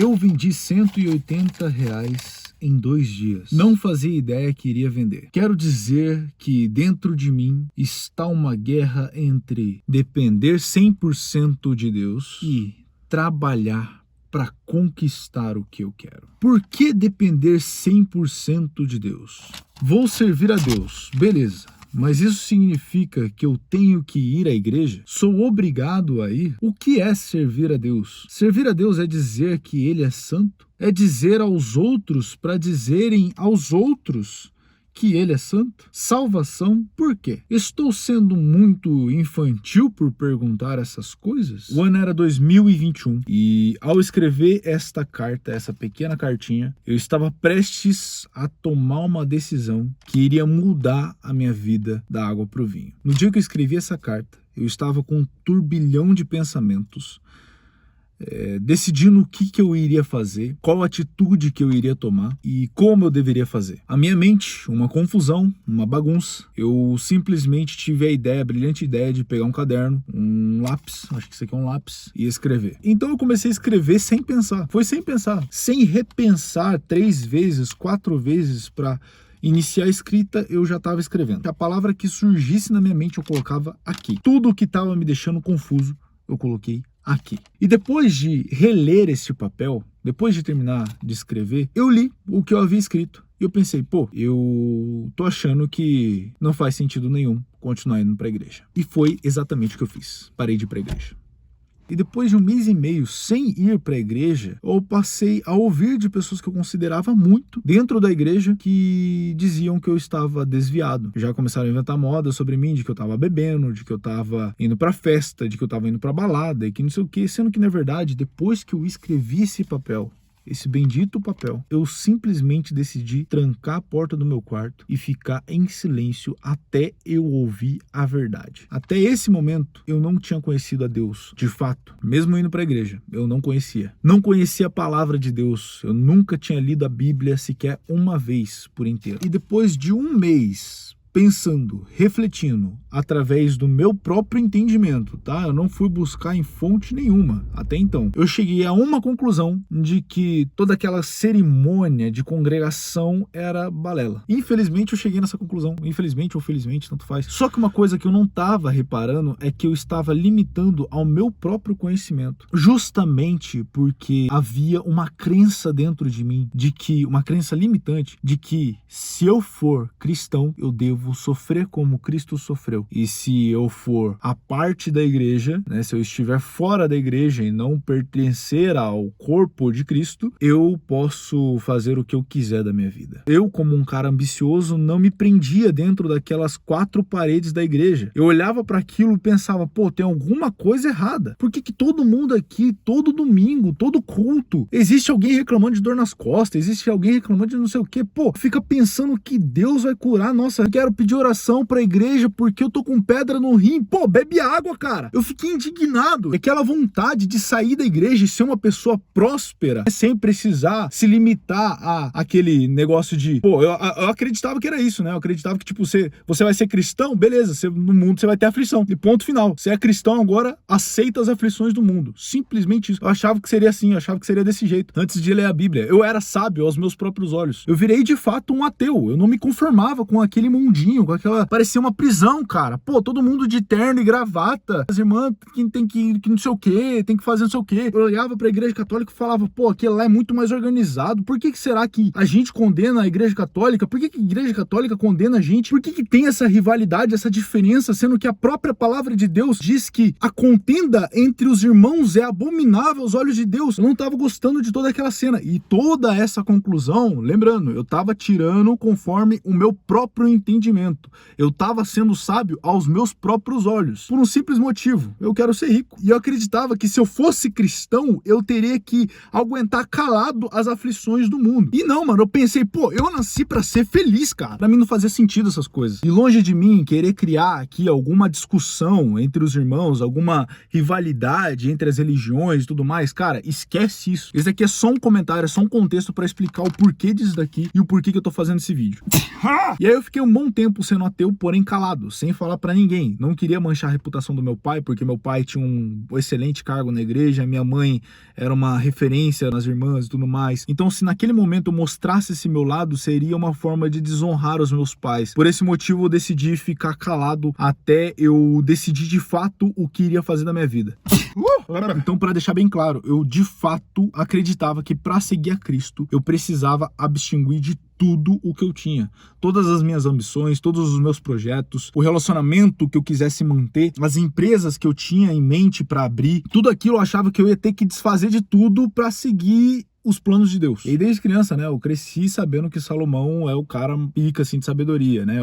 Eu vendi R$180 em 2 dias. Não fazia ideia que iria vender. Quero dizer que dentro de mim está uma guerra entre depender 100% de Deus e trabalhar para conquistar o que eu quero. Por que depender 100% de Deus? Vou servir a Deus, beleza. Mas isso significa que eu tenho que ir à igreja? Sou obrigado a ir? O que é servir a Deus? Servir a Deus é dizer que Ele é santo? É dizer aos outros para dizerem aos outros que Ele é santo? Salvação, por quê? Estou sendo muito infantil por perguntar essas coisas? O ano era 2021 e ao escrever esta carta, essa pequena cartinha, eu estava prestes a tomar uma decisão que iria mudar a minha vida da água para o vinho. No dia que eu escrevi essa carta, eu estava com um turbilhão de pensamentos, decidindo o que eu iria fazer, qual atitude que eu iria tomar e como eu deveria fazer. A minha mente, uma confusão, uma bagunça. Eu simplesmente tive a brilhante ideia de pegar um caderno, um lápis, acho que isso aqui é um lápis, e escrever. Então eu comecei a escrever sem pensar. Foi sem pensar, sem repensar 3 vezes, 4 vezes para iniciar a escrita. Eu já estava escrevendo. A palavra que surgisse na minha mente eu colocava aqui. Tudo que estava me deixando confuso eu coloquei aqui. E depois de reler esse papel, depois de terminar de escrever, eu li o que eu havia escrito. E eu pensei, eu tô achando que não faz sentido nenhum continuar indo para a igreja. E foi exatamente o que eu fiz. Parei de ir para a igreja. E depois de 1 mês e meio sem ir para a igreja, eu passei a ouvir de pessoas que eu considerava muito dentro da igreja que diziam que eu estava desviado. Já começaram a inventar moda sobre mim, de que eu estava bebendo, de que eu estava indo para festa, de que eu estava indo para balada e que não sei o que, sendo que na verdade, depois que eu escrevi esse papel, esse bendito papel, eu simplesmente decidi trancar a porta do meu quarto e ficar em silêncio até eu ouvir a verdade. Até esse momento, eu não tinha conhecido a Deus, de fato. Mesmo indo para a igreja, eu não conhecia. Não conhecia a palavra de Deus. Eu nunca tinha lido a Bíblia sequer uma vez por inteiro. E depois de 1 mês pensando, refletindo, através do meu próprio entendimento, tá? Eu não fui buscar em fonte nenhuma até então. Eu cheguei a uma conclusão de que toda aquela cerimônia de congregação era balela. Infelizmente eu cheguei nessa conclusão. Infelizmente ou felizmente, tanto faz. Só que uma coisa que eu não estava reparando é que eu estava limitando ao meu próprio conhecimento. Justamente porque havia uma crença dentro de mim, uma crença limitante, de que se eu for cristão, eu devo sofrer como Cristo sofreu. E se eu for a parte da igreja, né, se eu estiver fora da igreja e não pertencer ao corpo de Cristo, eu posso fazer o que eu quiser da minha vida. Eu, como um cara ambicioso, não me prendia dentro daquelas 4 paredes da igreja. Eu olhava para aquilo e pensava, tem alguma coisa errada. Por que todo mundo aqui, todo domingo, todo culto, existe alguém reclamando de dor nas costas, existe alguém reclamando de não sei o quê? Fica pensando que Deus vai curar. Nossa, eu quero pedir oração pra igreja porque eu tô com pedra no rim. Bebe água, cara. Eu fiquei indignado. Aquela vontade de sair da igreja e ser uma pessoa próspera, sem precisar se limitar a aquele negócio de... eu acreditava que era isso, né? Eu acreditava que, você vai ser cristão, beleza, no mundo você vai ter aflição. E ponto final. Você é cristão agora, aceita as aflições do mundo. Simplesmente isso. Eu achava que seria assim, eu achava que seria desse jeito. Antes de ler a Bíblia, eu era sábio aos meus próprios olhos. Eu virei, de fato, um ateu. Eu não me conformava com aquele mundinho, com aquela... Parecia uma prisão, cara. Todo mundo de terno e gravata. As irmãs tem que não sei o que, tem que fazer não sei o que. Eu olhava pra igreja católica e falava, aquilo lá é muito mais organizado. Por que será que a gente condena a igreja católica? Por que a igreja católica condena a gente? Por que tem essa rivalidade, essa diferença, sendo que a própria palavra de Deus diz que a contenda entre os irmãos é abominável aos olhos de Deus? Eu não tava gostando de toda aquela cena. E toda essa conclusão, lembrando, eu tava tirando conforme o meu próprio entendimento. Eu estava sendo sábio aos meus próprios olhos. Por um simples motivo. Eu quero ser rico. E eu acreditava que se eu fosse cristão, eu teria que aguentar calado as aflições do mundo. E não, mano. Eu pensei, eu nasci pra ser feliz, cara. Pra mim não fazia sentido essas coisas. E longe de mim querer criar aqui alguma discussão entre os irmãos, alguma rivalidade entre as religiões e tudo mais, cara, esquece isso. Esse aqui é só um comentário, é só um contexto pra explicar o porquê disso daqui e o porquê que eu tô fazendo esse vídeo. E aí eu fiquei um bom tempo sendo ateu, porém calado, sem falar pra ninguém. Não queria manchar a reputação do meu pai, porque meu pai tinha um excelente cargo na igreja, minha mãe era uma referência nas irmãs e tudo mais. Então, se naquele momento eu mostrasse esse meu lado, seria uma forma de desonrar os meus pais. Por esse motivo, eu decidi ficar calado até eu decidir de fato o que iria fazer da minha vida. Então, para deixar bem claro, eu de fato acreditava que para seguir a Cristo, eu precisava abstinguir de tudo o que eu tinha. Todas as minhas ambições, todos os meus projetos, o relacionamento que eu quisesse manter, as empresas que eu tinha em mente para abrir, tudo aquilo eu achava que eu ia ter que desfazer de tudo para seguir os planos de Deus. E desde criança, né, eu cresci sabendo que Salomão é o cara pica, assim, de sabedoria, né?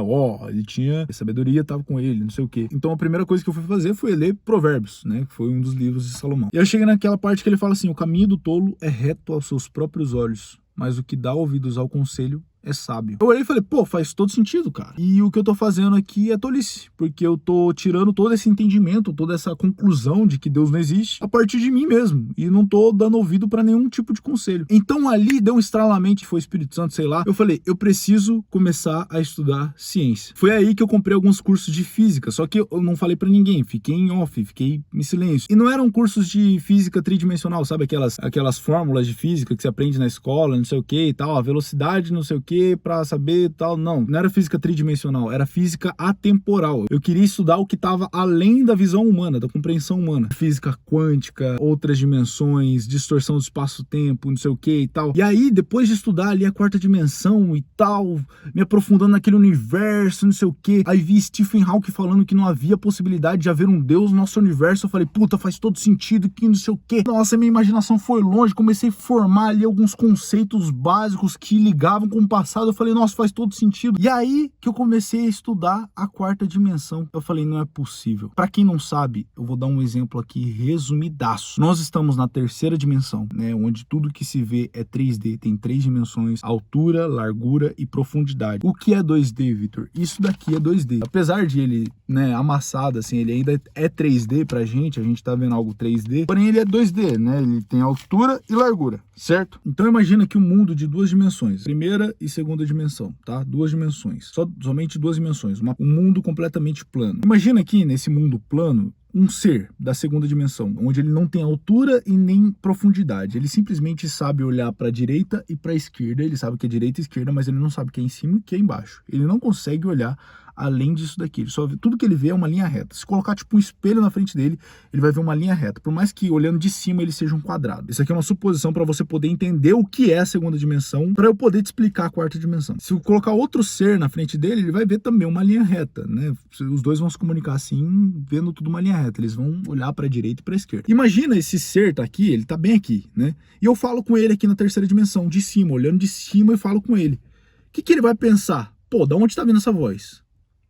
Ele tinha sabedoria, tava com ele, não sei o quê. Então a primeira coisa que eu fui fazer foi ler Provérbios, né? Que foi um dos livros de Salomão. E eu cheguei naquela parte que ele fala assim: o caminho do tolo é reto aos seus próprios olhos, mas o que dá ouvidos ao conselho é sábio. Eu olhei e falei, pô, faz todo sentido, cara. E o que eu tô fazendo aqui é tolice, porque eu tô tirando todo esse entendimento, toda essa conclusão de que Deus não existe a partir de mim mesmo, e não tô dando ouvido pra nenhum tipo de conselho. Então ali deu um estralamento, foi o Espírito Santo, sei lá. Eu falei, eu preciso começar a estudar ciência. Foi aí que eu comprei alguns cursos de física, só que eu não falei pra ninguém, fiquei em off, fiquei em silêncio. E não eram cursos de física tridimensional, sabe aquelas fórmulas de física que você aprende na escola, não sei o que e tal, a velocidade, não sei o que, para saber tal, não era física tridimensional, era física atemporal. Eu queria estudar o que estava além da visão humana, da compreensão humana. Física quântica, outras dimensões, distorção do espaço-tempo, não sei o que e tal. E aí, depois de estudar ali a quarta dimensão e tal, me aprofundando naquele universo, não sei o que, aí vi Stephen Hawking falando que não havia possibilidade de haver um Deus no nosso universo. Eu falei, puta, faz todo sentido, que não sei o que. Nossa, minha imaginação foi longe, comecei a formar ali alguns conceitos básicos que ligavam com o passado. Eu falei, nossa, faz todo sentido. E aí que eu comecei a estudar a quarta dimensão. Eu falei, não é possível. Pra quem não sabe, eu vou dar um exemplo aqui resumidaço. Nós estamos na terceira dimensão, né? Onde tudo que se vê é 3D. Tem 3 dimensões: altura, largura e profundidade. O que é 2D, Vitor? Isso daqui é 2D. Apesar de ele, né, amassado assim, ele ainda é 3D pra gente. A gente tá vendo algo 3D. Porém, ele é 2D, né? Ele tem altura e largura, certo? Então imagina que um mundo de 2 dimensões. Primeira e segunda dimensão, tá? 2 dimensões. Somente 2 dimensões. Um mundo completamente plano. Imagina aqui, nesse mundo plano, um ser da segunda dimensão, onde ele não tem altura e nem profundidade. Ele simplesmente sabe olhar para a direita e para a esquerda. Ele sabe que é direita e esquerda, mas ele não sabe que é em cima e que é embaixo. Ele não consegue olhar além disso daqui. Ele só vê, tudo que ele vê é uma linha reta. Se colocar tipo um espelho na frente dele, ele vai ver uma linha reta. Por mais que olhando de cima ele seja um quadrado. Isso aqui é uma suposição para você poder entender o que é a segunda dimensão, para eu poder te explicar a quarta dimensão. Se eu colocar outro ser na frente dele, ele vai ver também uma linha reta, né? Os dois vão se comunicar assim, vendo tudo uma linha reta. Eles vão olhar para a direita e para a esquerda. Imagina esse ser tá aqui, ele tá bem aqui, né? E eu falo com ele aqui na terceira dimensão, de cima, olhando de cima, e falo com ele. O que ele vai pensar? Pô, da onde tá vindo essa voz?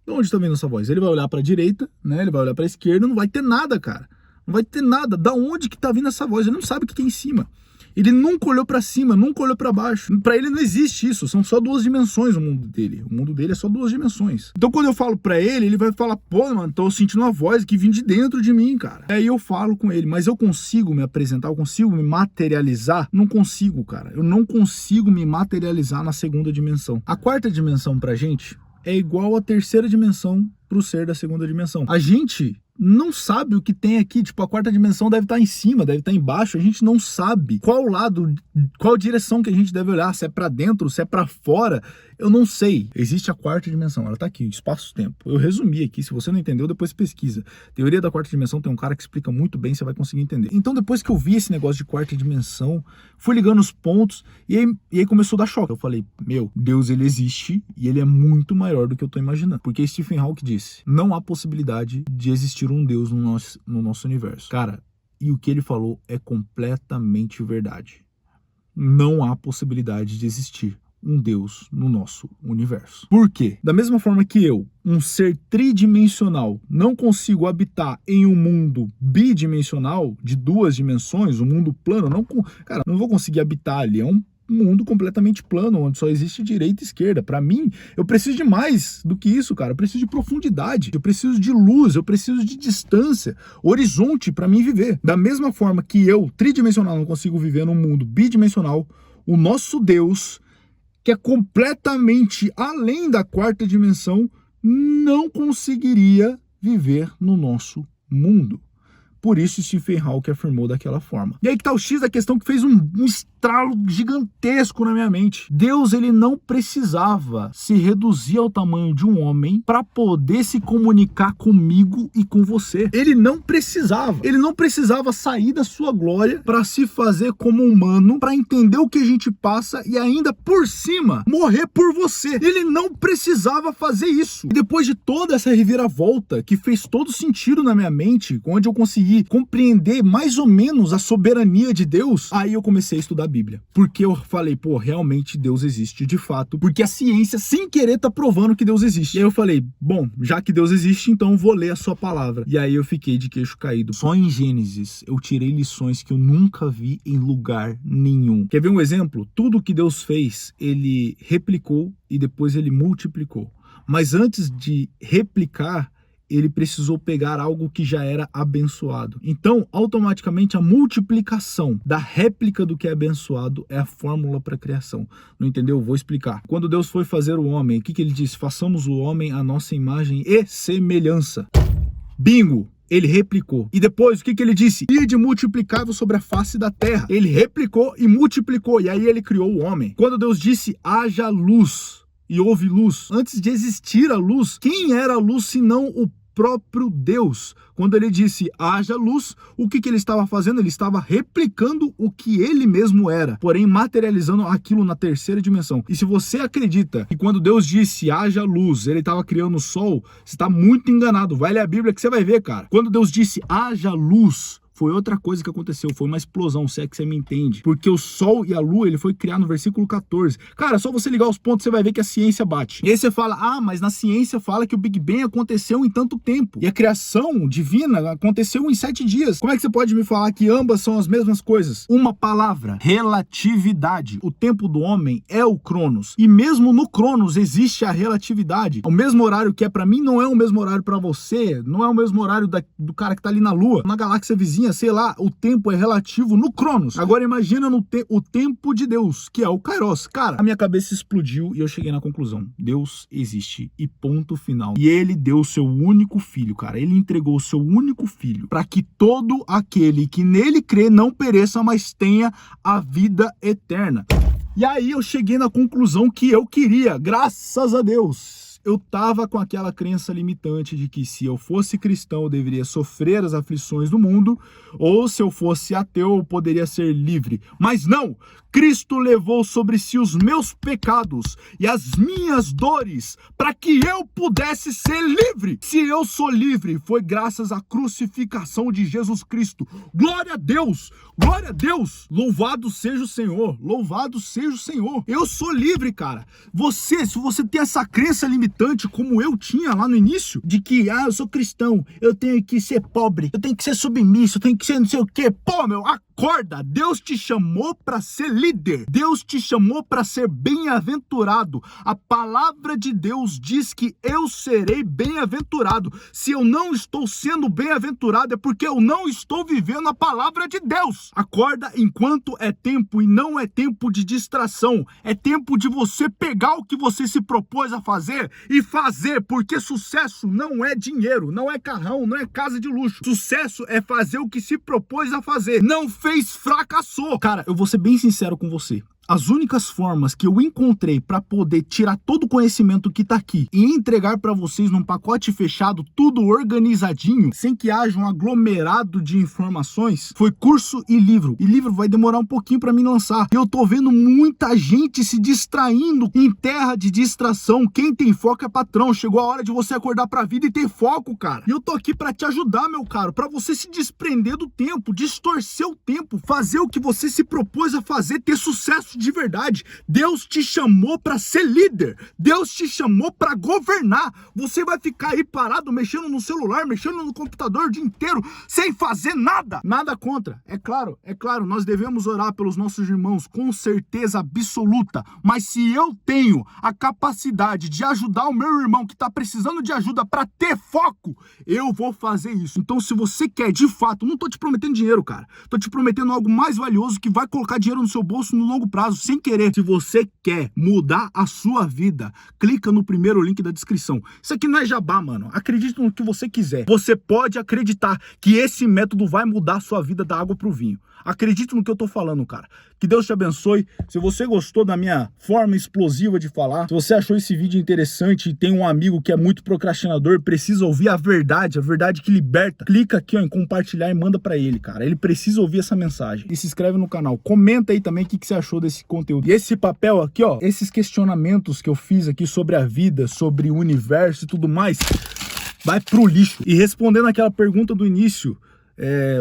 De onde tá vindo essa voz? Ele vai olhar pra direita, né? Ele vai olhar pra esquerda, não vai ter nada, cara. Não vai ter nada. Da onde que tá vindo essa voz? Ele não sabe o que tem em cima. Ele nunca olhou pra cima, nunca olhou pra baixo. Pra ele não existe isso. São só 2 dimensões o mundo dele. O mundo dele é só 2 dimensões. Então quando eu falo pra ele, ele vai falar, pô, mano, tô sentindo uma voz que vem de dentro de mim, cara. Aí eu falo com ele, mas eu consigo me apresentar, eu consigo me materializar? Não consigo, cara. Eu não consigo me materializar na segunda dimensão. A quarta dimensão pra gente é igual à terceira dimensão para o ser da segunda dimensão. A gente não sabe o que tem aqui, tipo, a quarta dimensão deve estar em cima, deve estar embaixo, a gente não sabe qual lado, qual direção que a gente deve olhar, se é para dentro, se é para fora, eu não sei. Existe a quarta dimensão, ela tá aqui, espaço-tempo. Eu resumi aqui, se você não entendeu, depois pesquisa. Teoria da quarta dimensão, tem um cara que explica muito bem, você vai conseguir entender. Então depois que eu vi esse negócio de quarta dimensão, fui ligando os pontos, e aí começou a dar choque. Eu falei, meu, Deus, ele existe, e ele é muito maior do que eu tô imaginando. Porque Stephen Hawking disse, não há possibilidade de existir um Deus no nosso universo. Cara, e o que ele falou é completamente verdade. Não há possibilidade de existir um Deus no nosso universo. Por quê? Da mesma forma que eu, um ser tridimensional, não consigo habitar em um mundo bidimensional, de 2 dimensões, um mundo plano, não vou conseguir habitar ali, é um mundo completamente plano, onde só existe direita e esquerda. Para mim, eu preciso de mais do que isso, cara. Eu preciso de profundidade, eu preciso de luz, eu preciso de distância, horizonte para mim viver. Da mesma forma que eu, tridimensional, não consigo viver num mundo bidimensional, o nosso Deus que é completamente além da quarta dimensão, não conseguiria viver no nosso mundo. Por isso Stephen Hawking afirmou daquela forma. E aí que tá o X da questão que fez um estralo gigantesco na minha mente. Deus, ele não precisava se reduzir ao tamanho de um homem para poder se comunicar comigo e com você. Ele não precisava. Ele não precisava sair da sua glória para se fazer como humano, para entender o que a gente passa e ainda por cima morrer por você. Ele não precisava fazer isso. E depois de toda essa reviravolta que fez todo sentido na minha mente, onde eu consegui compreender mais ou menos a soberania de Deus, aí eu comecei a estudar a Bíblia. Porque eu falei, pô, realmente Deus existe de fato. Porque a ciência, sem querer, tá provando que Deus existe. E aí eu falei, bom, já que Deus existe, então eu vou ler a sua palavra. E aí eu fiquei de queixo caído. Só em Gênesis eu tirei lições que eu nunca vi em lugar nenhum. Quer ver um exemplo? Tudo que Deus fez, ele replicou e depois ele multiplicou. Mas antes de replicar, ele precisou pegar algo que já era abençoado. Então, automaticamente, a multiplicação da réplica do que é abençoado é a fórmula para a criação. Não entendeu? Vou explicar. Quando Deus foi fazer o homem, o que ele disse? Façamos o homem à nossa imagem e semelhança. Bingo! Ele replicou. E depois, o que ele disse? Ide multiplicai-vos sobre a face da terra. Ele replicou e multiplicou. E aí ele criou o homem. Quando Deus disse, haja luz, e houve luz. Antes de existir a luz, quem era a luz senão o próprio Deus? Quando ele disse haja luz, o que ele estava fazendo? Ele estava replicando o que ele mesmo era, porém materializando aquilo na terceira dimensão. E se você acredita que quando Deus disse haja luz, ele estava criando o sol, você está muito enganado. Vai ler a Bíblia que você vai ver, cara. Quando Deus disse haja luz, foi outra coisa que aconteceu, foi uma explosão, se é que você me entende. Porque o Sol e a Lua, ele foi criado no versículo 14. Cara, só você ligar os pontos, você vai ver que a ciência bate. E aí você fala, ah, mas na ciência fala que o Big Bang aconteceu em tanto tempo. E a criação divina aconteceu em 7 dias. Como é que você pode me falar que ambas são as mesmas coisas? Uma palavra, relatividade. O tempo do homem é o Cronos. E mesmo no Cronos existe a relatividade. O mesmo horário que é pra mim não é o mesmo horário pra você, não é o mesmo horário do cara que tá ali na Lua, na galáxia vizinha, sei lá, o tempo é relativo no Cronos. Agora imagina o tempo de Deus, que é o Kairos. Cara, a minha cabeça explodiu e eu cheguei na conclusão. Deus existe e ponto final. E ele deu o seu único filho, cara. Ele entregou o seu único filho para que todo aquele que nele crê não pereça, mas tenha a vida eterna. E aí eu cheguei na conclusão que eu queria, graças a Deus. Eu tava com aquela crença limitante de que se eu fosse cristão eu deveria sofrer as aflições do mundo, ou se eu fosse ateu eu poderia ser livre. Mas não! Cristo levou sobre si os meus pecados e as minhas dores para que eu pudesse ser livre. Se eu sou livre, foi graças à crucificação de Jesus Cristo. Glória a Deus! Glória a Deus! Louvado seja o Senhor! Louvado seja o Senhor! Eu sou livre, cara. Se você tem essa crença limitante como eu tinha lá no início, de que, eu sou cristão, eu tenho que ser pobre, eu tenho que ser submisso, eu tenho que ser não sei o quê. Pô, meu, acorda! Deus te chamou para ser líder. Deus te chamou para ser bem-aventurado. A palavra de Deus diz que eu serei bem-aventurado. Se eu não estou sendo bem-aventurado é porque eu não estou vivendo a palavra de Deus. Acorda enquanto é tempo e não é tempo de distração. É tempo de você pegar o que você se propôs a fazer e fazer, porque sucesso não é dinheiro, não é carrão, não é casa de luxo. Sucesso é fazer o que se propôs a fazer. Não fez, fracassou. Cara, eu vou ser bem sincero com você. As únicas formas que eu encontrei para poder tirar todo o conhecimento que tá aqui e entregar para vocês num pacote fechado, tudo organizadinho, sem que haja um aglomerado de informações, foi curso e livro. E livro vai demorar um pouquinho para mim lançar. E eu tô vendo muita gente se distraindo em terra de distração. Quem tem foco é patrão. Chegou a hora de você acordar pra vida e ter foco, cara. E eu tô aqui para te ajudar, meu caro, para você se desprender do tempo, distorcer o tempo, fazer o que você se propôs a fazer, ter sucesso de verdade. Deus te chamou para ser líder. Deus te chamou para governar. Você vai ficar aí parado, mexendo no celular, mexendo no computador o dia inteiro, sem fazer nada. Nada contra. É claro, nós devemos orar pelos nossos irmãos, com certeza absoluta. Mas se eu tenho a capacidade de ajudar o meu irmão que está precisando de ajuda para ter foco, eu vou fazer isso. Então, se você quer, de fato, não tô te prometendo dinheiro, cara. Tô te prometendo algo mais valioso que vai colocar dinheiro no seu bolso no longo prazo. acaso, sem querer. Se você quer mudar a sua vida, clica no primeiro link da descrição. Isso aqui não é jabá, mano. Acredite no que você quiser. Você pode acreditar que esse método vai mudar a sua vida da água pro vinho. Acredite no que eu tô falando, cara. Que Deus te abençoe. Se você gostou da minha forma explosiva de falar, se você achou esse vídeo interessante e tem um amigo que é muito procrastinador, precisa ouvir a verdade que liberta, clica aqui ó, em compartilhar e manda pra ele, cara. Ele precisa ouvir essa mensagem. E se inscreve no canal. Comenta aí também o que você achou desse conteúdo. E esse papel aqui, ó, esses questionamentos que eu fiz aqui sobre a vida, sobre o universo e tudo mais, vai pro lixo. E respondendo aquela pergunta do início,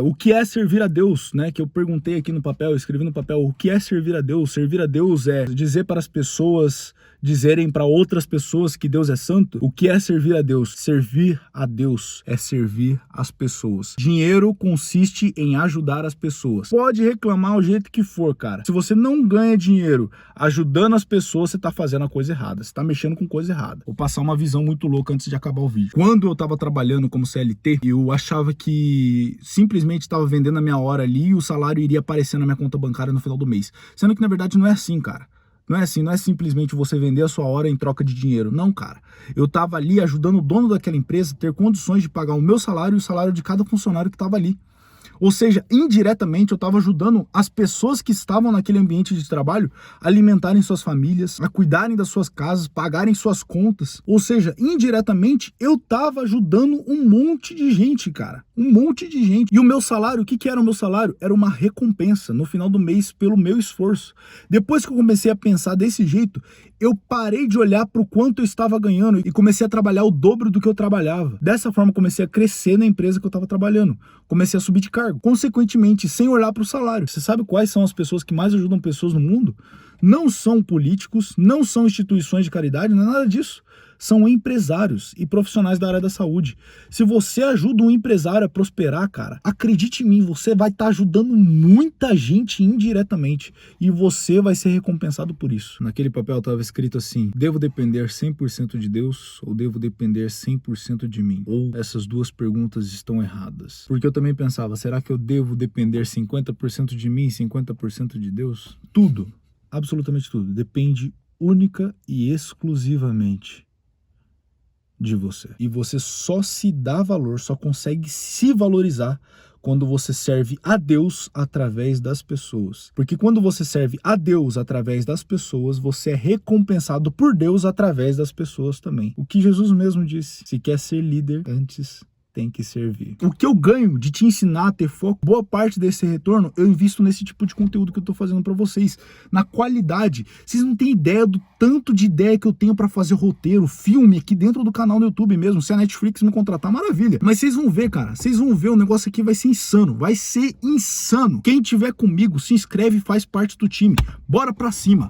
o que é servir a Deus, né? Que eu perguntei aqui no papel, eu escrevi no papel, o que é servir a Deus? Servir a Deus é dizer para as pessoas, dizerem para outras pessoas que Deus é santo. O que é servir a Deus? Servir a Deus é servir as pessoas. Dinheiro consiste em ajudar as pessoas. Pode reclamar o jeito que for, cara. Se você não ganha dinheiro ajudando as pessoas, você tá fazendo a coisa errada. Você tá mexendo com coisa errada. Vou passar uma visão muito louca antes de acabar o vídeo. Quando eu tava trabalhando como CLT, eu achava que simplesmente estava vendendo a minha hora ali e o salário iria aparecer na minha conta bancária no final do mês. Sendo que na verdade não é assim, cara. Não é assim, não é simplesmente você vender a sua hora em troca de dinheiro. Não, cara. Eu tava ali ajudando o dono daquela empresa a ter condições de pagar o meu salário e o salário de cada funcionário que tava ali. Ou seja, indiretamente eu estava ajudando as pessoas que estavam naquele ambiente de trabalho a alimentarem suas famílias, a cuidarem das suas casas, pagarem suas contas. Ou seja, indiretamente eu estava ajudando um monte de gente, cara. Um monte de gente. E o meu salário, o que que era o meu salário? Era uma recompensa no final do mês pelo meu esforço. Depois que eu comecei a pensar desse jeito, eu parei de olhar para o quanto eu estava ganhando e comecei a trabalhar o dobro do que eu trabalhava. Dessa forma, comecei a crescer na empresa que eu estava trabalhando. Comecei a subir de cargo. Consequentemente, sem olhar para o salário. Você sabe quais são as pessoas que mais ajudam pessoas no mundo? Não são políticos, não são instituições de caridade, não é nada disso. São empresários e profissionais da área da saúde. Se você ajuda um empresário a prosperar, cara, acredite em mim, você vai estar ajudando muita gente indiretamente e você vai ser recompensado por isso. Naquele papel estava escrito assim: devo depender 100% de Deus ou devo depender 100% de mim? Ou essas duas perguntas estão erradas? Porque eu também pensava, será que eu devo depender 50% de mim e 50% de Deus? Tudo, absolutamente tudo, depende única e exclusivamente de você. E você só se dá valor, só consegue se valorizar quando você serve a Deus através das pessoas. Porque quando você serve a Deus através das pessoas, você é recompensado por Deus através das pessoas também. O que Jesus mesmo disse: se quer ser líder, antes tem que servir. O que eu ganho de te ensinar a ter foco, boa parte desse retorno eu invisto nesse tipo de conteúdo que eu tô fazendo para vocês, na qualidade. Vocês não têm ideia do tanto de ideia que eu tenho para fazer roteiro, filme aqui dentro do canal no YouTube mesmo. Se a Netflix me contratar, maravilha. Mas vocês vão ver, cara, vocês vão ver, o negócio aqui vai ser insano, vai ser insano. Quem tiver comigo, se inscreve e faz parte do time. Bora pra cima.